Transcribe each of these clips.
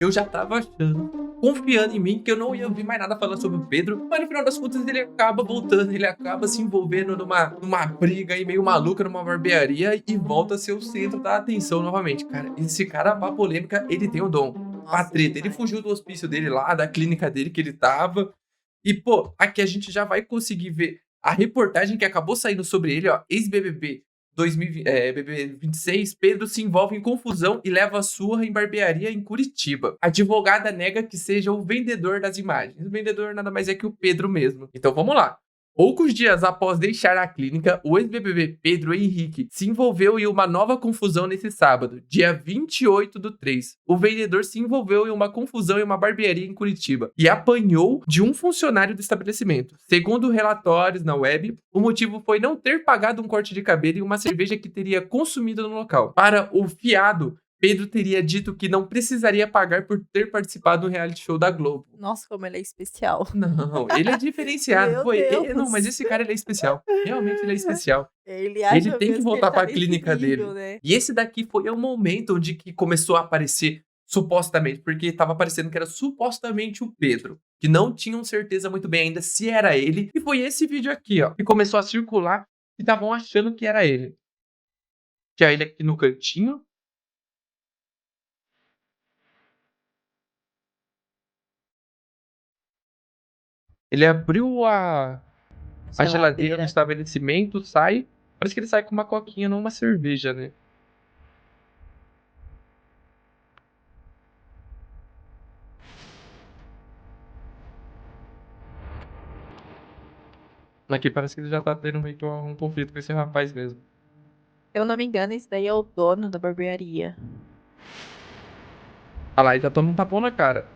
Eu já tava achando, confiando em mim, que eu não ia ouvir mais nada falando sobre o Pedro, mas no final das contas ele acaba voltando, ele acaba se envolvendo numa briga aí meio maluca, numa barbearia e volta a ser o centro da atenção novamente. Cara, esse cara, pra polêmica, ele tem o dom. Pra Nossa, treta, ele demais. fugiu do hospício dele lá, da clínica dele que ele tava. E, pô, aqui a gente já vai conseguir ver a reportagem que acabou saindo sobre ele, ó. Ex-BBB 2020, BBB 26, Pedro se envolve em confusão e leva surra em barbearia em Curitiba. Advogada nega que seja o vendedor das imagens. O vendedor nada mais é que o Pedro mesmo. Então vamos lá. Poucos dias após deixar a clínica, o ex-BBB Pedro Henrique se envolveu em uma nova confusão nesse sábado, dia 28/3. O vendedor se envolveu em uma confusão em uma barbearia em Curitiba e apanhou de um funcionário do estabelecimento. Segundo relatórios na web, o motivo foi não ter pagado um corte de cabelo e uma cerveja que teria consumido no local. Para o fiado, Pedro teria dito que não precisaria pagar por ter participado do reality show da Globo. Nossa, como ele é especial. Não, ele é diferenciado. Meu Pô, não, mas Deus. esse cara ele é especial. Realmente ele é especial. Ele Ele acha tem que mesmo que ele voltar tá pra nesse clínica nível, dele. né? E esse daqui foi o momento onde que começou a aparecer, supostamente, porque tava parecendo que era supostamente o Pedro, que não tinham certeza muito bem ainda se era ele. E foi esse vídeo aqui, ó, que começou a circular e estavam achando que era ele. Tinha ele aqui no cantinho. Ele abriu a geladeira do estabelecimento, sai. Parece que ele sai com uma coquinha, não uma cerveja, né? Aqui parece que ele já tá tendo meio que um conflito com esse rapaz mesmo. Se eu não me engano, esse daí é o dono da barbearia. Olha lá, ele já toma um tapão na cara.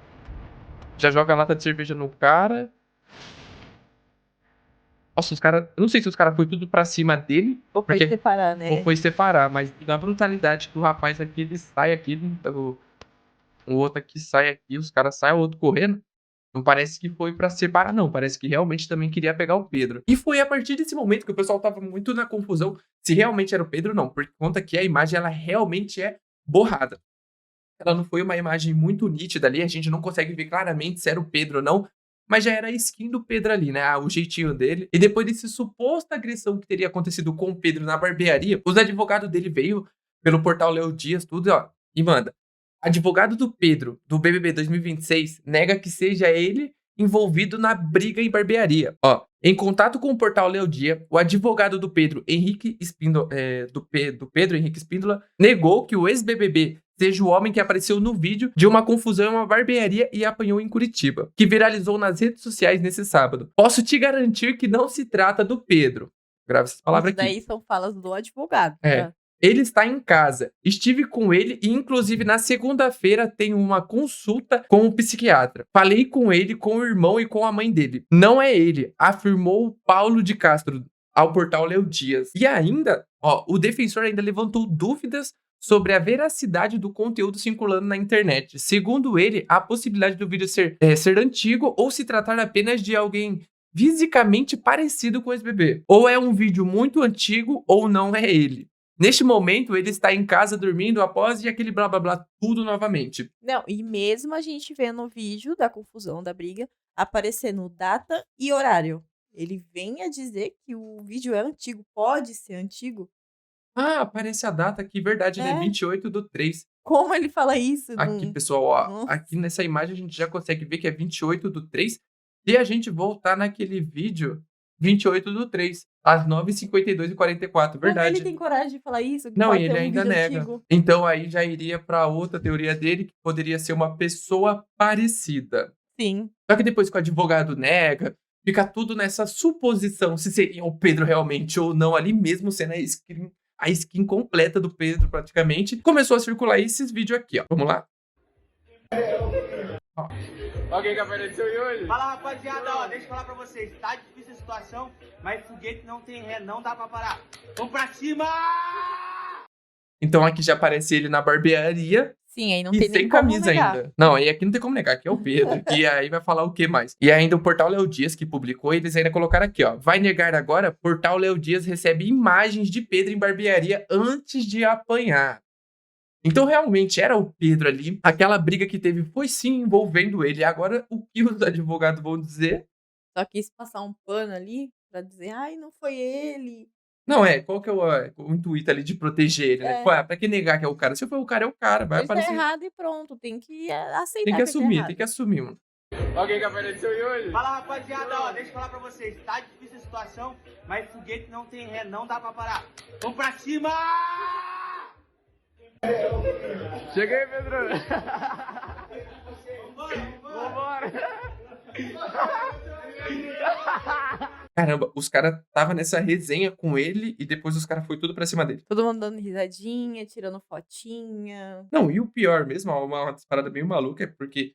Já joga a lata de cerveja no cara. Nossa, os caras. Eu não sei se os caras foi tudo pra cima dele. Ou foi Porque separar, né? ou foi separar, mas na brutalidade do rapaz aqui, ele sai aqui. O outro aqui sai aqui, os caras saem, o outro correndo. Não parece que foi pra separar, não. Parece que realmente também queria pegar o Pedro. E foi a partir desse momento que o pessoal tava muito na confusão se realmente era o Pedro ou não. Por conta que a imagem, ela realmente é borrada. Ela não foi uma imagem muito nítida ali, a gente não consegue ver claramente se era o Pedro ou não, mas já era a skin do Pedro ali, né? O jeitinho dele. E depois desse suposta agressão que teria acontecido com o Pedro na barbearia, os advogados dele veio pelo portal Léo Dias, tudo, ó, e manda. Advogado do Pedro, do BBB 2026, nega que seja ele envolvido na briga em barbearia. Ó, em contato com o portal Léo Dias, o advogado do Pedro, Henrique Espíndola, do Pedro Henrique Espíndola, negou que o ex-BBB seja o homem que apareceu no vídeo de uma confusão em uma barbearia e apanhou em Curitiba, que viralizou nas redes sociais nesse sábado. Posso te garantir que não se trata do Pedro. Grava essa palavra Isso aqui. daí são falas do advogado, É. tá? Ele está em casa. Estive com ele e, inclusive, na segunda-feira tenho uma consulta com um psiquiatra. Falei com ele, com o irmão e com a mãe dele. Não é ele, afirmou Paulo de Castro ao portal Léo Dias. E ainda, ó, o defensor ainda levantou dúvidas sobre a veracidade do conteúdo circulando na internet. Segundo ele, a possibilidade do vídeo ser antigo ou se tratar apenas de alguém fisicamente parecido com esse bebê. Ou é um vídeo muito antigo ou não é ele. Neste momento, ele está em casa dormindo após e aquele blá blá blá tudo novamente. Não, e mesmo a gente vendo o vídeo da confusão, da briga, aparecendo data e horário. Ele vem a dizer que o vídeo é antigo, pode ser antigo. Ah, aparece a data aqui, verdade, né? É, 28/3. como ele fala isso? Aqui, Não, pessoal, ó. não... Aqui nessa imagem a gente já consegue ver que é 28/3. Se a gente voltar naquele vídeo, 28/3, às 9h52 e 44. Como ele Verdade. tem coragem de falar isso? Que Não, e pode ter ele um ainda vídeo nega. antigo? Então aí já iria pra outra teoria dele, que poderia ser uma pessoa parecida. Sim. Só que depois que o advogado nega, fica tudo nessa suposição se seria o Pedro realmente ou não, ali mesmo sendo a skin completa do Pedro praticamente. Começou a circular esses vídeos aqui, ó. Vamos lá? Ó. Alguém que apareceu hoje? Fala, rapaziada, ó, deixa eu falar pra vocês, tá difícil a situação, mas foguete não tem ré, não dá pra parar. Vamos pra cima! Então aqui já aparece ele na barbearia. Sim, aí não E tem sem nem como camisa negar. ainda. Não, aí aqui não tem como negar, aqui é o Pedro. E aí vai falar o que mais? E ainda o Portal Léo Dias, que publicou, eles ainda colocaram aqui, ó. Vai negar agora? Portal Léo Dias recebe imagens de Pedro em barbearia antes de apanhar. Então, realmente, era o Pedro ali. Aquela briga que teve foi sim envolvendo ele. Agora, o que os advogados vão dizer? Só quis passar um pano ali pra dizer: "Ai, não foi ele". Não, qual que é o intuito ali de proteger ele, né? É. Tipo, pra que negar que é o cara? Se for o cara, é o cara. Vai Pois tá aparecer. errado e pronto, tem que Tem aceitar que que tá assumir, errado. tem que assumir, mano. Alguém que apareceu aí hoje? Fala, rapaziada, ó, deixa eu falar pra vocês. Tá difícil a situação, mas foguete não tem ré, não dá pra parar. Vamos pra cima! Chega aí, Pedro. Vambora, Caramba, os caras tava nessa resenha com ele e depois os caras foi tudo pra cima dele. Todo mundo dando risadinha, tirando fotinha. Não, e o pior mesmo, uma parada meio maluca, é porque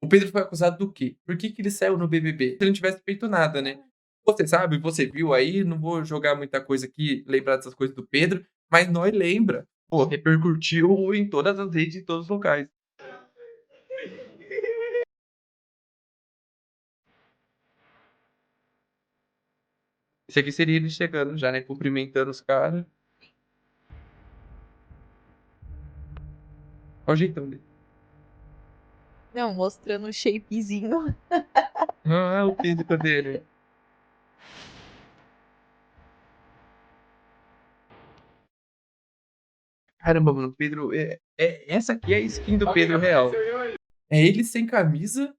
o Pedro foi acusado do quê? Por que ele saiu no BBB? Se ele não tivesse feito nada, né? Você sabe, você viu aí, não vou jogar muita coisa aqui, lembrar dessas coisas do Pedro, mas nós lembra. Pô, repercutiu em todas as redes, em todos os locais. Esse aqui seria ele chegando já, né? Cumprimentando os caras. Olha o jeitão dele. Não, mostrando o shapezinho. Ah, o físico dele. Caramba, mano, o Pedro. Essa aqui é a skin do Alguém que Pedro real. apareceu aí hoje? É ele sem camisa.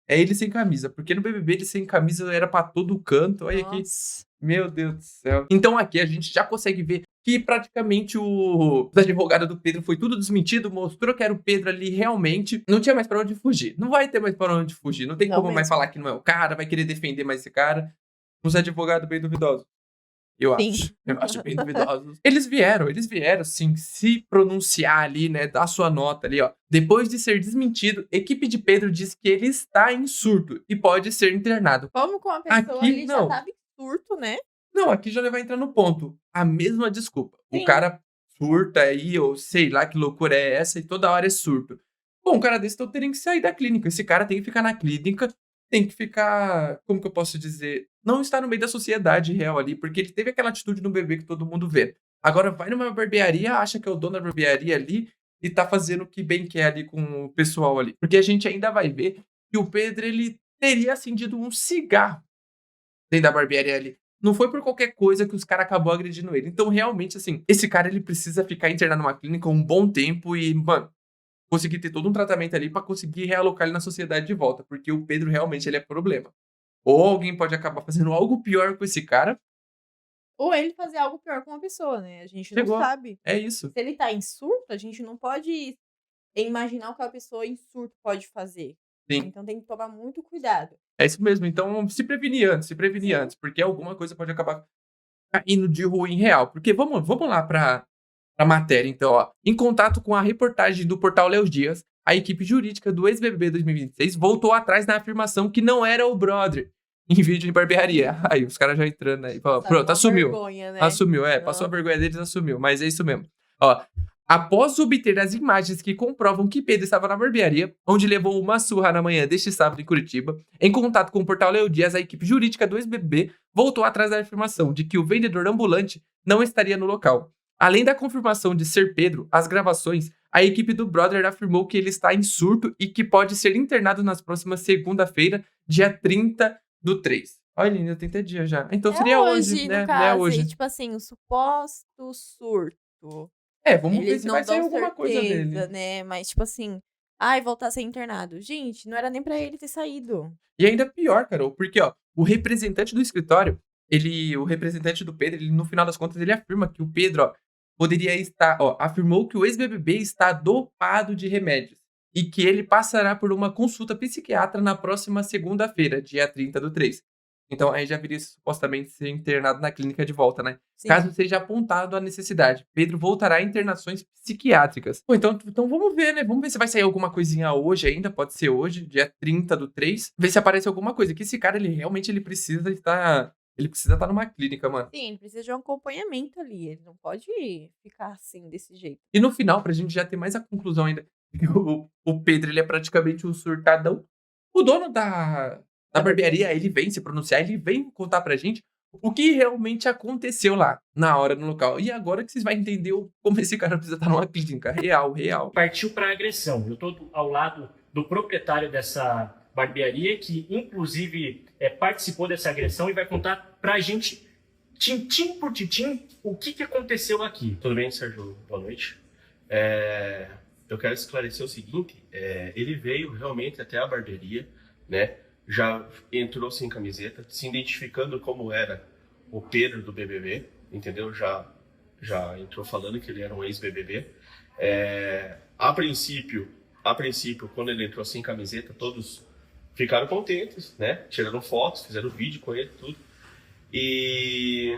É ele sem camisa. Porque no BBB ele sem camisa era pra todo canto. Olha aqui. Nossa. Meu Deus do céu. Então aqui a gente já consegue ver que praticamente os advogados do Pedro foi tudo desmentido. Mostrou que era o Pedro ali realmente. Não tinha mais pra onde fugir. Não vai ter mais pra onde fugir. Não tem Não como mais mesmo. falar que não é o cara. Vai querer defender mais esse cara. Uns advogados bem duvidosos. Eu Sim. acho. Eu acho bem duvidosos. Eles vieram, sim, se pronunciar ali, né? Dar sua nota ali, ó. Depois de ser desmentido, equipe de Pedro diz que ele está em surto e pode ser internado. Como com a pessoa Aqui, ali já não. tava em surto, né? Não, aqui já vai entrar no ponto. A mesma desculpa. O Sim. cara surta aí, ou sei lá que loucura é essa, e toda hora é surto. Bom, um cara desse então teria que sair da clínica. Esse cara tem que ficar na clínica, tem que ficar, como que eu posso dizer? Não estar no meio da sociedade real ali, porque ele teve aquela atitude no bebê que todo mundo vê. Agora vai numa barbearia, acha que é o dono da barbearia ali e tá fazendo o que bem quer ali com o pessoal ali. Porque a gente ainda vai ver que o Pedro, ele teria acendido um cigarro dentro da barbearia ali. Não foi por qualquer coisa que os caras acabou agredindo ele. Então, realmente, assim, esse cara, ele precisa ficar internado numa clínica um bom tempo e, mano, conseguir ter todo um tratamento ali pra conseguir realocar ele na sociedade de volta. Porque o Pedro, realmente, ele é problema. Ou alguém pode acabar fazendo algo pior com esse cara. Ou ele fazer algo pior com uma pessoa, né? A gente Chegou. não sabe. É isso. Se ele tá em surto, a gente não pode imaginar o que a pessoa em surto pode fazer. Sim. Então tem que tomar muito cuidado. É isso mesmo. Então, se prevenir antes. Porque alguma coisa pode acabar caindo de ruim real. Porque vamos lá pra matéria, então, ó. Em contato com a reportagem do portal Léo Dias, a equipe jurídica do ex-BBB 2026 voltou atrás na afirmação que não era o brother em vídeo de barbearia. Aí, os caras já entrando aí. Pronto, Sabe, uma assumiu. vergonha, né? Assumiu, passou a vergonha deles, assumiu. Mas é isso mesmo. Ó, após obter as imagens que comprovam que Pedro estava na barbearia, onde levou uma surra na manhã deste sábado em Curitiba, em contato com o portal Léo Dias, a equipe jurídica do ex-BBB voltou atrás da afirmação de que o vendedor ambulante não estaria no local. Além da confirmação de ser Pedro, as gravações, a equipe do Brother afirmou que ele está em surto e que pode ser internado nas próximas segunda-feira, dia 30/3. Olha, ainda tem até dia já. Então seria hoje, né? no caso, É hoje. e, tipo assim, o suposto surto. Vamos ver Eles se não vai sair dão alguma coisa dele. certeza, né? Mas, tipo assim, ai, voltar a ser internado. Gente, não era nem pra ele ter saído. E ainda pior, Carol, porque, ó, o representante do escritório, o representante do Pedro, ele, no final das contas, ele afirma que o Pedro, ó, poderia estar, ó, afirmou que o ex-BBB está dopado de remédios e que ele passará por uma consulta psiquiatra na próxima segunda-feira, dia 30/3. Então, aí já viria supostamente ser internado na clínica de volta, né? Sim. Caso seja apontado a necessidade. Pedro voltará a internações psiquiátricas. Pô, então vamos ver, né? Vamos ver se vai sair alguma coisinha hoje ainda. Pode ser hoje, dia 30/3. Ver se aparece alguma coisa. Que esse cara, ele realmente ele precisa estar... Ele precisa estar numa clínica, mano. Sim, ele precisa de um acompanhamento ali. Ele não pode ficar assim, desse jeito. E no final, pra gente já ter mais a conclusão ainda, que o Pedro, ele é praticamente um surtadão. O dono da barbearia, ele vem se pronunciar, ele vem contar pra gente o que realmente aconteceu lá, na hora, no local. E agora que vocês vão entender como esse cara precisa estar numa clínica. Real. Partiu para agressão. Eu estou ao lado do proprietário dessa barbearia, que inclusive participou dessa agressão e vai contar pra gente, tintim por tintim, o que aconteceu aqui. Tudo bem, Sérgio? Boa noite. Eu quero esclarecer o seguinte, ele veio realmente até a barbearia, né? Já entrou sem camiseta, se identificando como era o Pedro do BBB, entendeu? Já entrou falando que ele era um ex-BBB. A princípio, quando ele entrou sem camiseta, todos ficaram contentes, né? Tiraram fotos, fizeram vídeo com ele, tudo. E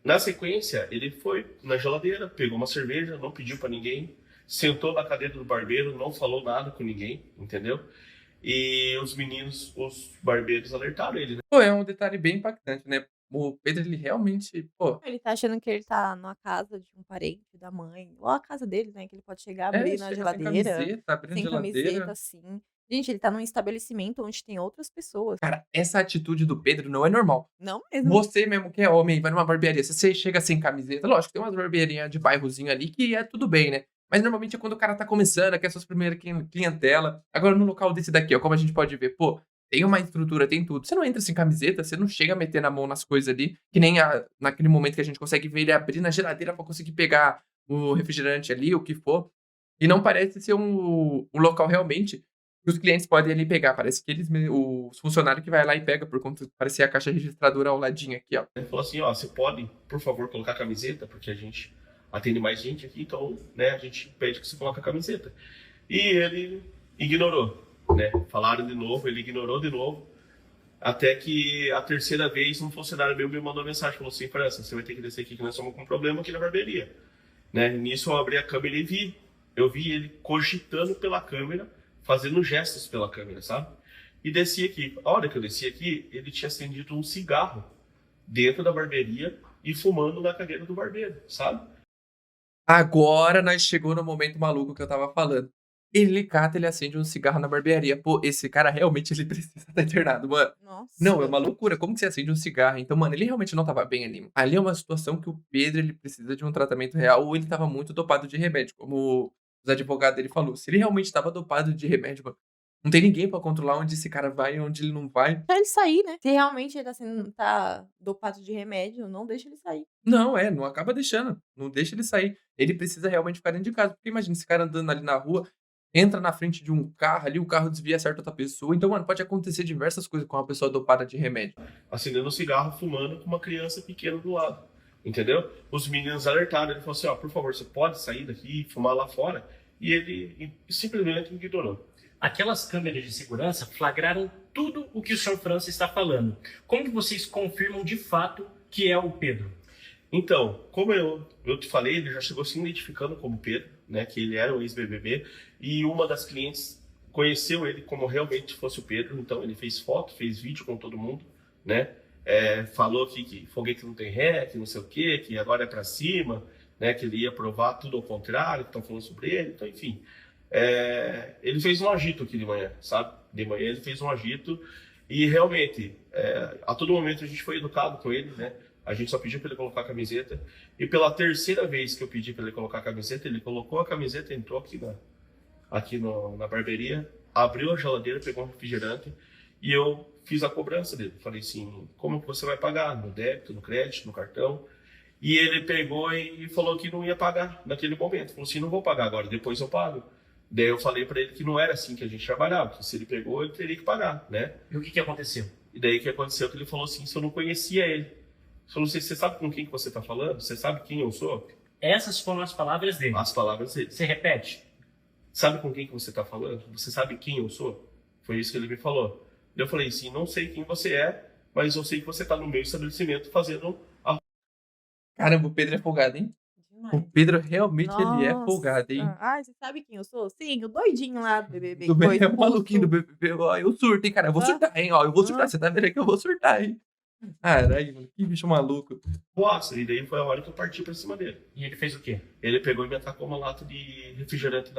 na sequência, ele foi na geladeira, pegou uma cerveja, não pediu para ninguém, sentou na cadeira do barbeiro, não falou nada com ninguém, entendeu? E os barbeiros alertaram ele, né? Pô, é um detalhe bem impactante, né? O Pedro, ele realmente, pô... Ele tá achando que ele tá numa casa de um parente, da mãe, ou a casa dele, né? Que ele pode chegar, abrir na chega sem geladeira, camiseta, abrindo sem geladeira. camiseta, assim. Gente, ele tá num estabelecimento onde tem outras pessoas. Cara, essa atitude do Pedro não é normal. Não mesmo. Você mesmo que é homem, vai numa barbearia, se você chega sem camiseta, lógico, tem umas barbearias de bairrozinho ali que é tudo bem, né? Mas normalmente é quando o cara tá começando, que é suas primeiras clientela. Agora, no local desse daqui, ó, como a gente pode ver, pô, tem uma estrutura, tem tudo. Você não entra sem camiseta, você não chega a meter na mão nas coisas ali, que nem naquele momento que a gente consegue ver ele abrir na geladeira pra conseguir pegar o refrigerante ali, o que for. E não parece ser um local realmente que os clientes podem ali pegar. Parece que os funcionários que vai lá e pega, por conta de parecer a caixa registradora ao ladinho aqui, ó. Ele falou assim, ó, você pode, por favor, colocar a camiseta, porque a gente atende mais gente aqui, então, né, a gente pede que você coloque a camiseta. E ele ignorou, né? Falaram de novo, ele ignorou de novo, até que a terceira vez um funcionário meu me mandou mensagem, falou assim, França, você vai ter que descer aqui que nós estamos com um problema aqui na barbearia. Né? Nisso eu abri a câmera e eu vi ele cogitando pela câmera, fazendo gestos pela câmera, sabe? E desci aqui. A hora que eu desci aqui, ele tinha acendido um cigarro dentro da barbearia e fumando na cadeira do barbeiro, sabe? Agora nós chegou no momento maluco que eu tava falando. Ele acende um cigarro na barbearia. Pô, esse cara realmente ele precisa estar internado, mano. Nossa. Não, é uma loucura. Como que você acende um cigarro? Então, mano, ele realmente não tava bem ali. Ali é uma situação que o Pedro, ele precisa de um tratamento real ou ele tava muito dopado de remédio, como os advogados dele falou. Se ele realmente tava dopado de remédio, mano, não tem ninguém pra controlar onde esse cara vai e onde ele não vai. Deixa ele sair, né? Se realmente ele tá dopado de remédio, não deixa ele sair. Não, não acaba deixando. Não deixa ele sair. Ele precisa realmente ficar dentro de casa. Porque imagina esse cara andando ali na rua, entra na frente de um carro ali, o carro desvia, acerta outra pessoa. Então, mano, pode acontecer diversas coisas com uma pessoa dopada de remédio. Acendendo um cigarro, fumando com uma criança pequena do lado, entendeu? Os meninos alertaram, ele falou assim, ó, por favor, você pode sair daqui e fumar lá fora? E ele simplesmente ignorou. Aquelas câmeras de segurança flagraram tudo o que o Sr. França está falando. Como que vocês confirmam de fato que é o Pedro? Então, como eu te falei, ele já chegou se identificando como Pedro, né, que ele era o ex-BBB, e uma das clientes conheceu ele como realmente fosse o Pedro, então ele fez foto, fez vídeo com todo mundo, né, falou aqui que foguete não tem ré, que não sei o quê, que agora é pra cima, né, que ele ia provar tudo ao contrário, que estão falando sobre ele, então enfim. Ele fez um agito aqui de manhã, sabe? De manhã ele fez um agito e realmente, a todo momento a gente foi educado com ele, né? A gente só pediu para ele colocar a camiseta. E pela terceira vez que eu pedi para ele colocar a camiseta, ele colocou a camiseta, entrou aqui na barbearia, abriu a geladeira, pegou um refrigerante e eu fiz a cobrança dele. Falei assim, como que você vai pagar? No débito, no crédito, no cartão? E ele pegou e falou que não ia pagar naquele momento. Falou assim, não vou pagar agora, depois eu pago. Daí eu falei para ele que não era assim que a gente trabalhava, que se ele pegou, ele teria que pagar, né? E o que aconteceu? E daí o que aconteceu? Que ele falou assim, se eu não conhecia ele. Eu falei, você sabe com quem que você tá falando? Você sabe quem eu sou? Essas foram as palavras dele. As palavras dele. Você repete? Sabe com quem que você tá falando? Você sabe quem eu sou? Foi isso que ele me falou. Eu falei assim, não sei quem você é, mas eu sei que você tá no meu estabelecimento fazendo a... Caramba, o Pedro é folgado, hein? Demais. O Pedro realmente ele é folgado, hein? Ah, você sabe quem eu sou? Sim, o doidinho lá do BBB. Do que foi BBB, o maluquinho do expulso. BBB, ó, eu surto, hein, cara? Eu vou surtar, hein, ó, eu vou surtar. Você tá vendo que eu vou surtar, hein? Caralho, mano, que bicho maluco. Nossa, e daí foi a hora que eu parti pra cima dele. E ele fez o quê? Ele pegou e me atacou uma lata de refrigerante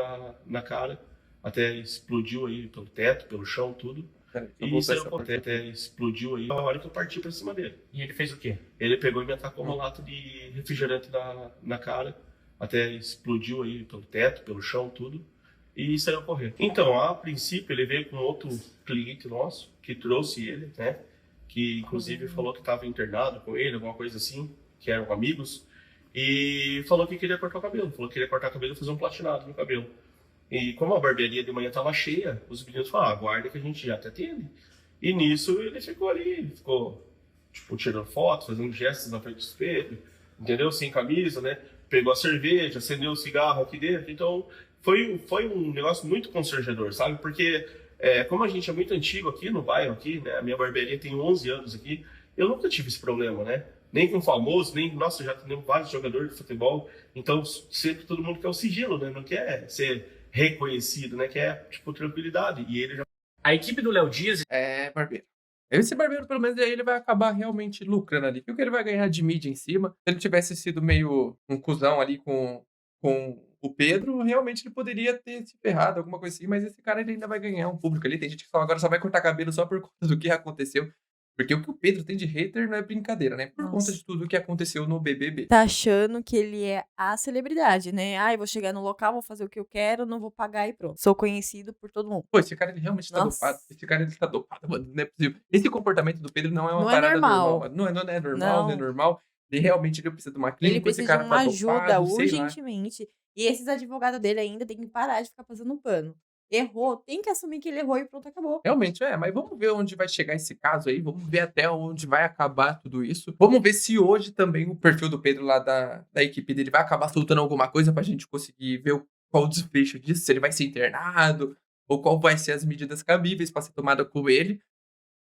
na cara, até explodiu aí pelo teto, pelo chão, tudo. Peraí, E isso até explodiu aí a hora que eu parti pra cima dele. E ele fez o quê? Ele pegou e me atacou uma lata de refrigerante na cara, até explodiu aí pelo teto, pelo chão, tudo, e saiu correndo. Então, a princípio, ele veio com outro cliente nosso, que trouxe ele, né, que inclusive falou que estava internado com ele, alguma coisa assim, que eram amigos, e falou que queria cortar o cabelo, e fazer um platinado no cabelo. E como a barbearia de manhã estava cheia, os meninos falaram, aguarda que a gente já te atende. E nisso ele ficou ali, tipo, tirando fotos, fazendo gestos na frente do espelho, entendeu? Sem camisa, né? Pegou a cerveja, acendeu o cigarro aqui dentro. Então, foi um negócio muito constrangedor, sabe? Porque, como a gente é muito antigo aqui no bairro, aqui, né? A minha barbearia tem 11 anos aqui, eu nunca tive esse problema, né? Nem com famoso, nem... Nossa, já tenho vários jogadores de futebol. Então, sempre todo mundo quer o sigilo, né? Não quer ser reconhecido, né? Quer, tipo, tranquilidade. E ele já... A equipe do Léo Dias É, barbeiro. Esse barbeiro, pelo menos, aí ele vai acabar realmente lucrando ali. Porque ele vai ganhar de mídia em cima. Se ele tivesse sido meio um cuzão ali com o Pedro, realmente ele poderia ter se ferrado, alguma coisa assim. Mas esse cara ele ainda vai ganhar um público ali. Tem gente que agora só vai cortar cabelo só por conta do que aconteceu. Porque o que o Pedro tem de hater não é brincadeira, né? Por conta de tudo que aconteceu no BBB. Tá achando que ele é a celebridade, né? Ah, eu vou chegar no local, vou fazer o que eu quero, não vou pagar e pronto. Sou conhecido por todo mundo. Pô, esse cara ele realmente tá Nossa. dopado. Esse cara ele tá dopado, mano. Não é possível. Esse comportamento do Pedro não é uma Não é parada normal. normal. Não é normal, não é Não. normal. Ele realmente ele precisa de uma Ele clínica, esse precisa de cara uma tá ajuda dopado, sei lá. urgentemente. E esses advogados dele ainda tem que parar de ficar passando pano. Errou, tem que assumir que ele errou e pronto, acabou. Realmente, mas vamos ver onde vai chegar esse caso aí, vamos ver até onde vai acabar tudo isso. Vamos ver se hoje também o perfil do Pedro lá da equipe dele vai acabar soltando alguma coisa pra gente conseguir ver qual o desfecho disso, se ele vai ser internado, ou qual vai ser as medidas cabíveis pra ser tomada com ele.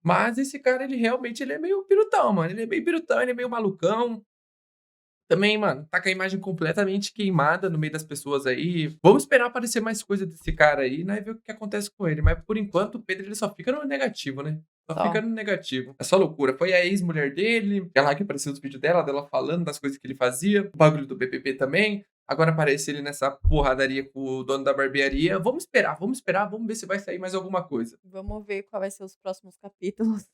Mas esse cara, ele realmente ele é meio pirutão, mano. Ele é meio pirutão, ele é meio malucão. Também, mano, tá com a imagem completamente queimada no meio das pessoas aí. Vamos esperar aparecer mais coisa desse cara aí, né? E ver o que acontece com ele. Mas por enquanto, o Pedro ele só fica no negativo, né? Só Só. fica no negativo. É só loucura. Foi a ex-mulher dele, ela que apareceu nos vídeos dela falando das coisas que ele fazia. O bagulho do BBB também. Agora aparece ele nessa porradaria com o dono da barbearia. Vamos esperar, vamos ver se vai sair mais alguma coisa. Vamos ver qual vai ser os próximos capítulos.